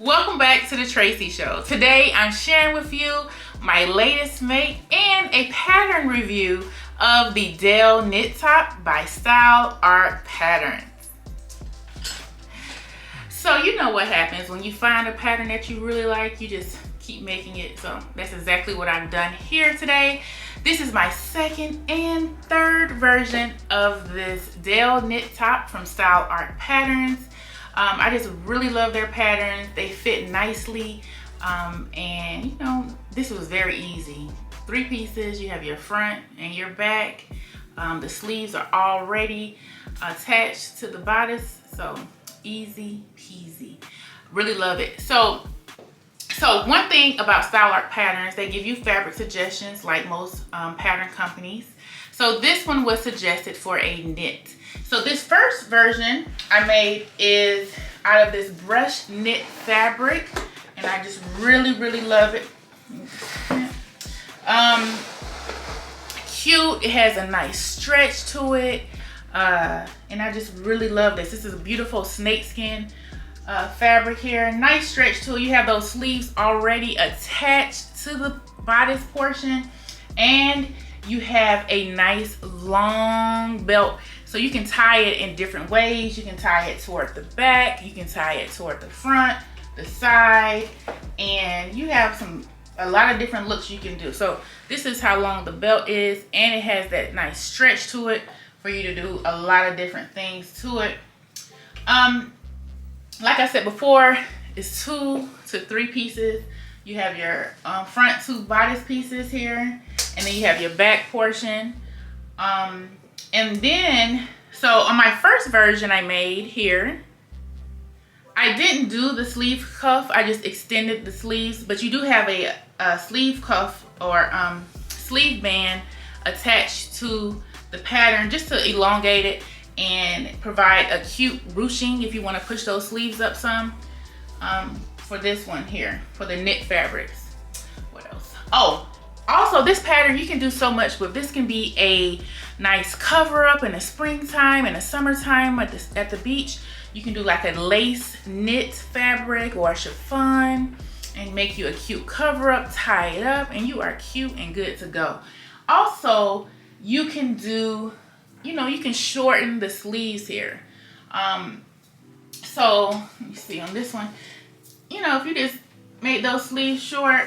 Welcome back to the Tracey Show. Today I'm sharing with you my latest make and a pattern review of the Dell Knit Top by Style Art Patterns. So you know what happens when you find a pattern that you really like, you just keep making it. So that's exactly what I've done here today. This is my second and third version of this Dell Knit Top from Style Art Patterns. I just really love their patterns. They fit nicely, and you know, this was very easy. 3 pieces, you have your front and your back. The sleeves are already attached to the bodice, so easy peasy. Really love it. So one thing about Style Art Patterns, they give you fabric suggestions like most pattern companies. So this one was suggested for a knit. So this first version I made is out of this brushed knit fabric, and I just really love it. Cute, it has a nice stretch to it, and I just really love this. This is a beautiful snakeskin fabric here, nice stretch to it. You have those sleeves already attached to the bodice portion, and you have a nice long belt, so you can tie it in different ways. You can tie it toward the back, you can tie it toward the front, the side, and you have a lot of different looks you can do. So this is how long the belt is, and it has that nice stretch to it for you to do a lot of different things to it. Like I said before, it's 2 to 3 pieces. You have your front 2 bodice pieces here, and then you have your back portion. And then, so on my first version I made here, I didn't do the sleeve cuff, I just extended the sleeves, but you do have a sleeve cuff or sleeve band attached to the pattern just to elongate it and provide a cute ruching if you want to push those sleeves up some. For this one here, for the knit fabrics. What else? Oh, also this pattern you can do so much with. This can be a nice cover up in the springtime and the summertime at the beach. You can do like a lace knit fabric or a chiffon and make you a cute cover up, tie it up, and you are cute and good to go. Also, you can do, you know, you can shorten the sleeves here. So let me see on this one. You know, if you just made those sleeves short,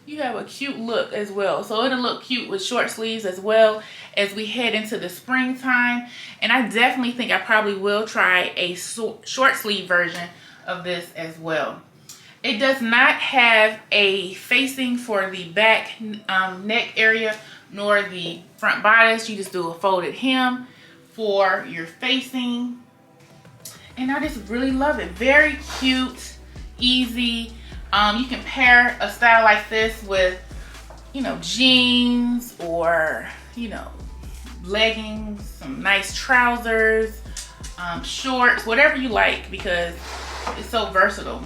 you have a cute look as well. So it'll look cute with short sleeves as well as we head into the springtime. And I definitely think I probably will try a short sleeve version of this as well. It does not have a facing for the back neck area nor the front bodice. You just do a folded hem for your facing. And I just really love it. Very cute, easy. You can pair a style like this with, you know, jeans or, you know, leggings, some nice trousers, shorts, whatever you like, because it's so versatile.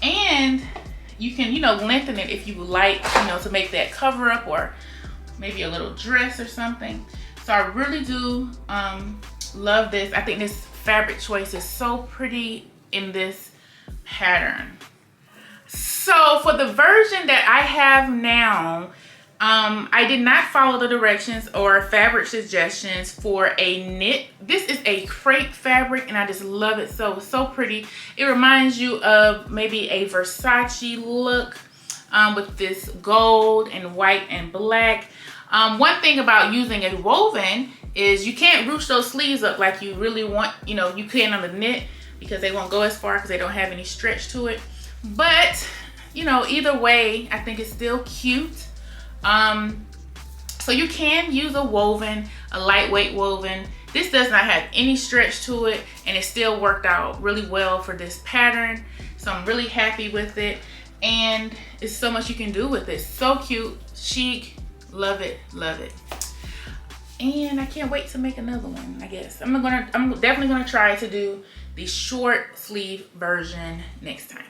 And you can, you know, lengthen it if you would like, you know, to make that cover up or maybe a little dress or something. So I really do love this. I think this fabric choice is so pretty in this pattern. So for the version that I have now, I did not follow the directions or fabric suggestions for a knit. This is a crepe fabric, and I just love it. So pretty. It reminds you of maybe a Versace look with this gold and white and black. One thing about using a woven is you can't ruch those sleeves up like you really want. You know, you can on the knit because they won't go as far because they don't have any stretch to it. But you know, either way, I think it's still cute. So you can use a woven, a lightweight woven. This does not have any stretch to it, and it still worked out really well for this pattern. So I'm really happy with it, and it's so much you can do with it. So cute, chic, love it, love it. And I can't wait to make another one, I guess. I'm definitely gonna try to do the short sleeve version next time.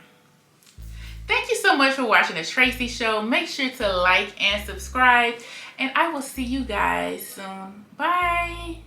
Thank you so much for watching the Tracey Show. Make sure to like and subscribe, and I will see you guys soon. Bye.